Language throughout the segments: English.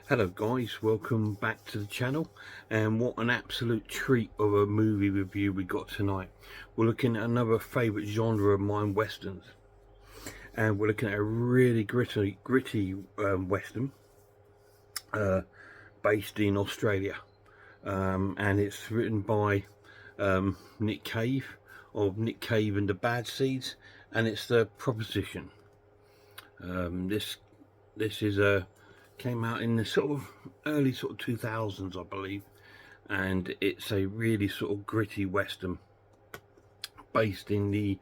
Hello guys, welcome back to the channel, and what an absolute treat of a movie review we got tonight. We're looking at another favourite genre of mine, westerns, and we're looking at a really gritty western based in Australia, and it's written by Nick Cave of Nick Cave and the Bad Seeds, and it's The Proposition. This is a came out in the sort of early 2000s, I believe, and it's a really sort of gritty western based in the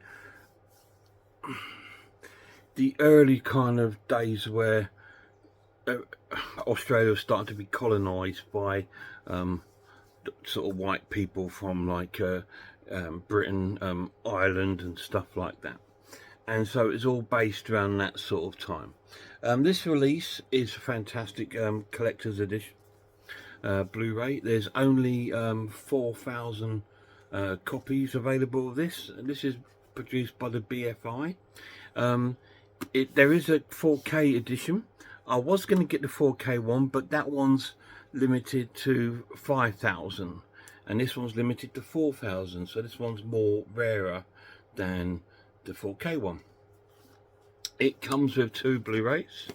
early kind of days where Australia was starting to be colonized by sort of white people from like Britain, Ireland and stuff like that, and so it's all based around that sort of time. This release is a fantastic collector's edition Blu-ray. There's only 4,000 copies available of this, and this is produced by the BFI. There is a 4K edition. I was going to get the 4K one, but that one's limited to 5,000, and this one's limited to 4,000, so this one's more rarer than the 4K one. It comes with two Blu-rays.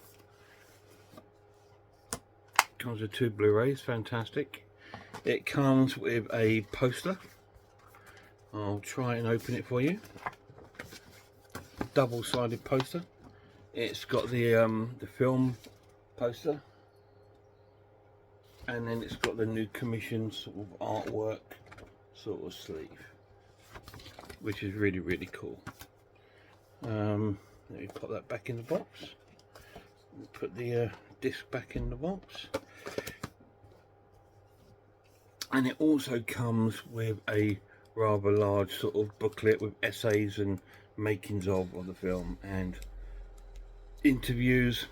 Fantastic. It comes with a poster. I'll try and open it for you. Double-sided poster. It's got the film poster, and then it's got the new commission sort of artwork sort of sleeve, which is really cool. Let me put that back in the box. Put the disc back in the box. And it also comes with a rather large sort of booklet with essays and makings of the film, and interviews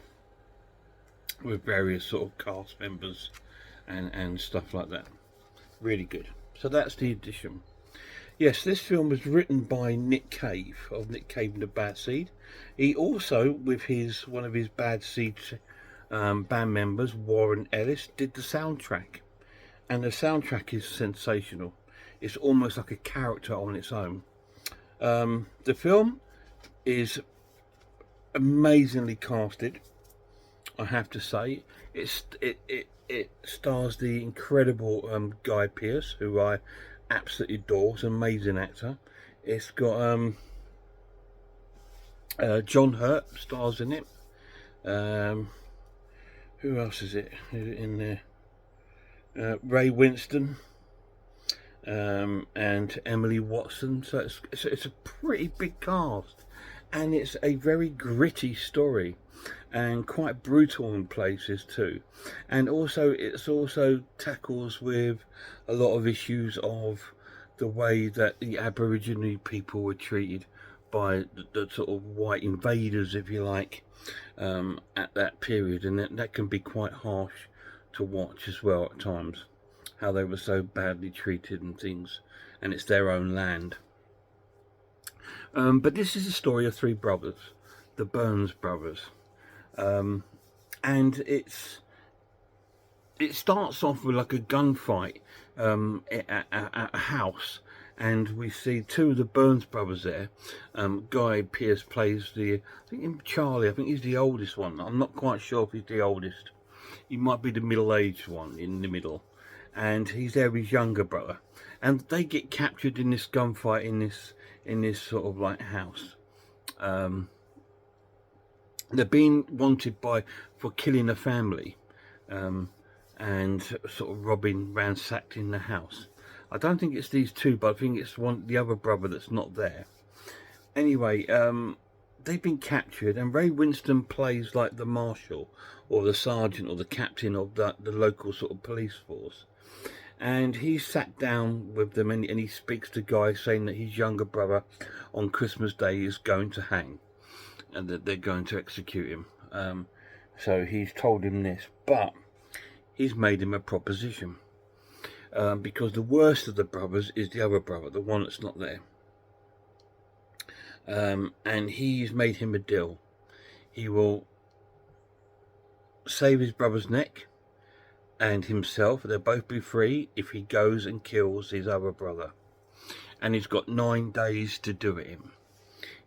with various sort of cast members and stuff like that. Really good. So that's the edition. Yes, this film was written by Nick Cave of Nick Cave and the Bad Seed. He also, with one of his Bad Seed band members, Warren Ellis, did the soundtrack. And the soundtrack is sensational. It's almost like a character on its own. The film is amazingly casted, I have to say. It stars the incredible Guy Pearce, who I absolutely adore. He's an amazing actor. It's got John Hurt stars in it. Who else is it in there? Ray Winston and Emily Watson. So it's a pretty big cast, and it's a very gritty story and quite brutal in places too. And also it also tackles with a lot of issues of the way that the Aboriginal people were treated by the sort of white invaders, if you like, at that period, and that can be quite harsh to watch as well at times, how they were so badly treated and things, and it's their own land. But this is a story of three brothers, the Burns brothers, and it starts off with like a gunfight at a house, and we see two of the Burns brothers there. Guy Pearce plays I think Charlie. I think he's the oldest one. I'm not quite sure if he's the oldest. He might be the middle-aged one in the middle, and he's there with his younger brother, and they get captured in this gunfight in this sort of like house. They're being wanted for killing a family, and sort of ransacking the house. I don't think it's these two, but I think it's the other brother that's not there. Anyway, they've been captured, and Ray Winston plays like the marshal or the sergeant or the captain of the local sort of police force, and he sat down with them, and he speaks to Guy, saying that his younger brother on Christmas Day is going to hang, and that they're going to execute him. So he's told him this, but he's made him a proposition, because the worst of the brothers is the other brother, the one that's not there. And he's made him a deal. He will save his brother's neck and himself, they'll both be free if he goes and kills his other brother. And he's got 9 days to do it in.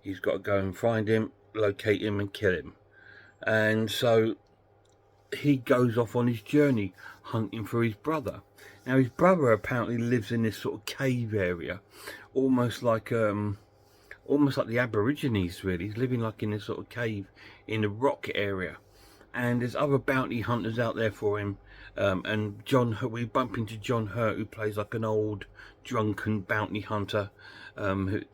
He's got to go and find him, locate him and kill him. And so he goes off on his journey hunting for his brother. Now his brother apparently lives in this sort of cave area, almost like the Aborigines really. He's living like in this sort of cave in the rock area. And there's other bounty hunters out there for him. And we bump into John Hurt, who plays like an old drunken bounty hunter. And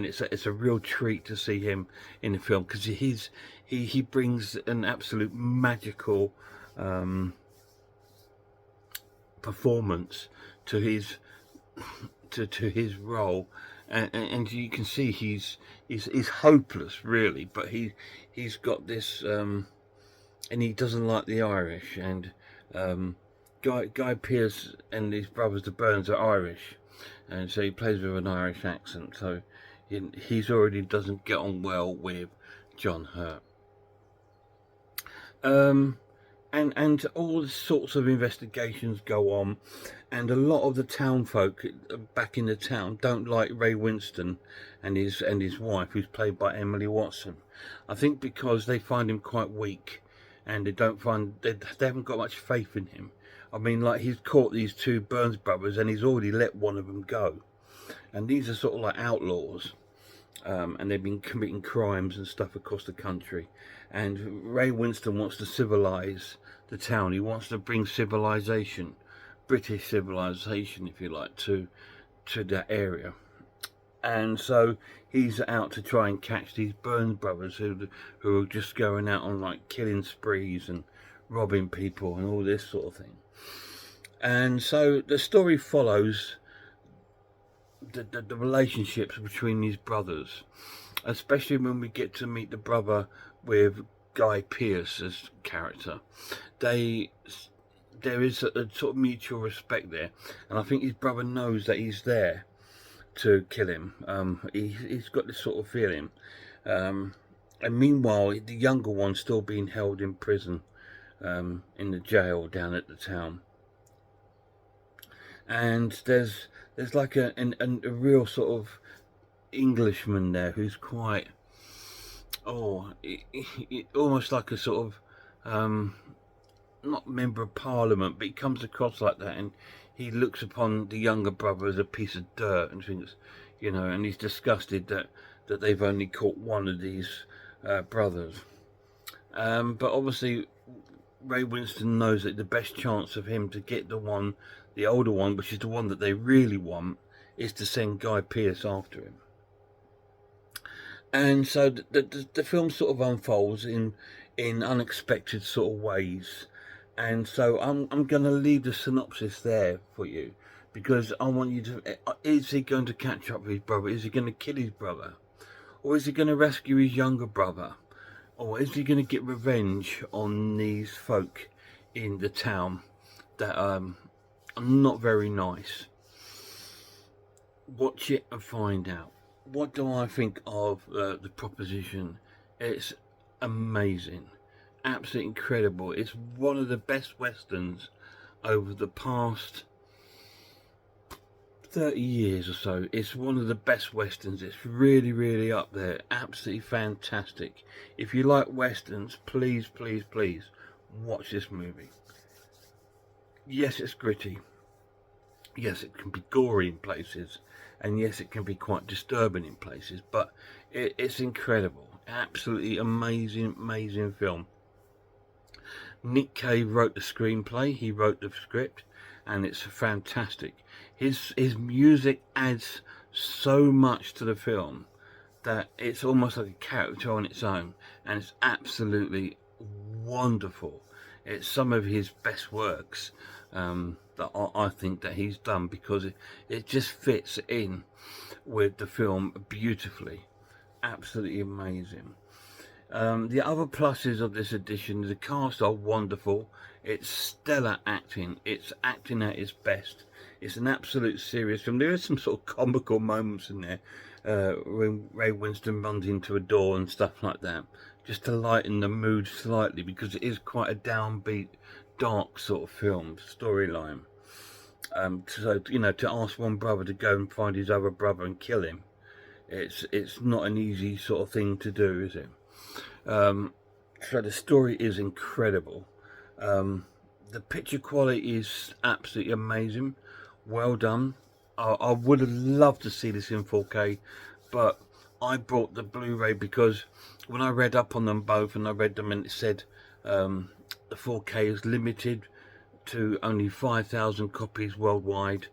it's a real treat to see him in the film, because he brings an absolute magical performance to his role, and you can see he's hopeless really, but he's got this and he doesn't like the Irish, and Guy Pearce and his brothers the Burns are Irish, and so he plays with an Irish accent, so he's already doesn't get on well with John Hurt. And all sorts of investigations go on, and a lot of the town folk back in the town don't like Ray Winstone and his wife, who's played by Emily Watson. I think because they find him quite weak, and they haven't got much faith in him. I mean, like, he's caught these 2 Burns brothers and he's already let one of them go, and these are sort of like outlaws. And they've been committing crimes and stuff across the country, and Ray Winstone wants to civilise the town. He wants to bring civilization, British civilization if you like, to that area. And so he's out to try and catch these Burns brothers who are just going out on like killing sprees and robbing people and all this sort of thing. And so the story follows the relationships between these brothers, especially when we get to meet the brother with Guy Pearce's character. There is a sort of mutual respect there, and I think his brother knows that he's there to kill him. He's got this sort of feeling, and meanwhile the younger one's still being held in prison, in the jail down at the town. And there's like a real sort of Englishman there who's quite, almost like a sort of not member of parliament, but he comes across like that, and he looks upon the younger brother as a piece of dirt and thinks, and he's disgusted that they've only caught one of these brothers. But obviously Ray Winstone knows that the best chance of him to get the older one, which is the one that they really want, is to send Guy Pearce after him. And so the film sort of unfolds in unexpected sort of ways. And so I'm going to leave the synopsis there for you, because I want you to, is he going to catch up with his brother? Is he going to kill his brother? Or is he going to rescue his younger brother? Or is he going to get revenge on these folk in the town that are not very nice? Watch it and find out. What do I think of the proposition? It's amazing, absolutely incredible. It's one of the best westerns over the past 30 years or so. It's one of the best westerns. It's really, really up there. Absolutely fantastic. If you like westerns, please, please, please watch this movie. Yes, it's gritty. Yes, it can be gory in places, and yes, it can be quite disturbing in places, but it's incredible. Absolutely amazing, amazing film. Nick Cave wrote the screenplay, he wrote the script, and it's fantastic. His music adds so much to the film that it's almost like a character on its own, and it's absolutely wonderful. It's some of his best works that I think that he's done, because it just fits in with the film beautifully. Absolutely amazing. The other pluses of this edition, the cast are wonderful. It's stellar acting. It's acting at its best. It's an absolute serious film. There is some sort of comical moments in there when Ray Winstone runs into a door and stuff like that, just to lighten the mood slightly, because it is quite a downbeat dark sort of film storyline. So you know, to ask one brother to go and find his other brother and kill him, it's not an easy sort of thing to do, is it? So the story is incredible. The picture quality is absolutely amazing. Well done. I would have loved to see this in 4K, but I bought the Blu-ray because when I read up on them both, and I read them, and it said the 4K is limited to only 5,000 copies worldwide.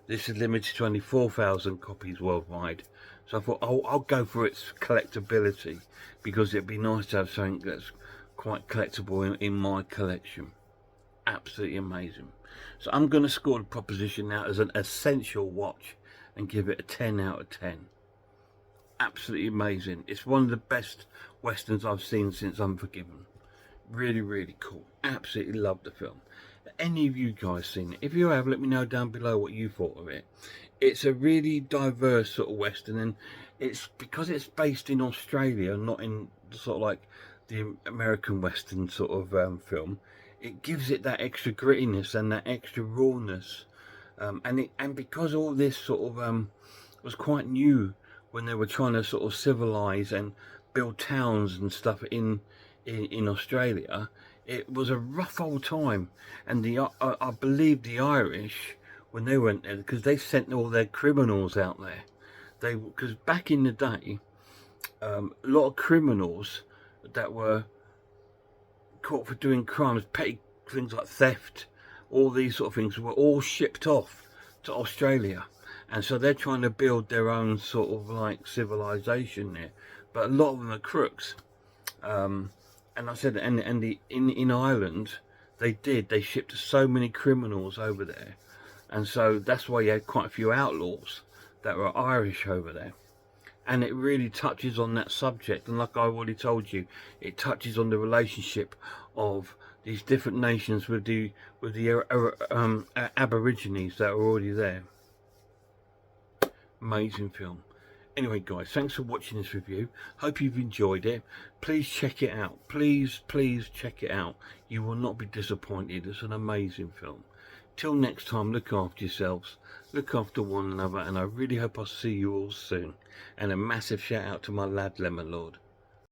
This is limited to only 4,000 copies worldwide. So I thought, I'll go for its collectability, because it'd be nice to have something that's quite collectible in my collection. Absolutely amazing. So I'm going to score the proposition now as an essential watch and give it a 10 out of 10. Absolutely amazing. It's one of the best westerns I've seen since Unforgiven. Really, really cool. Absolutely love the film. Any of you guys seen it? If you have, let me know down below what you thought of it. It's a really diverse sort of western, and it's because it's based in Australia, not in sort of like the American western sort of film. It gives it that extra grittiness and that extra rawness, and because all this sort of was quite new when they were trying to sort of civilize and build towns and stuff in Australia. It was a rough old time, and I believe the Irish, when they went there, because they sent all their criminals out there, because back in the day, a lot of criminals that were caught for doing crimes, petty things like theft, all these sort of things, were all shipped off to Australia, and so they're trying to build their own sort of like civilization there. But a lot of them are crooks. And I said, in Ireland, they shipped so many criminals over there, and so that's why you had quite a few outlaws that were Irish over there. And it really touches on that subject, and like I already told you, it touches on the relationship of these different nations with the Aborigines that are already there. Amazing film. Anyway guys, thanks for watching this review. Hope you've enjoyed it. Please check it out. Please check it out. You will not be disappointed. It's an amazing film. Till next time, look after yourselves, look after one another, and I really hope I'll see you all soon. And a massive shout out to my lad Lemon Lord.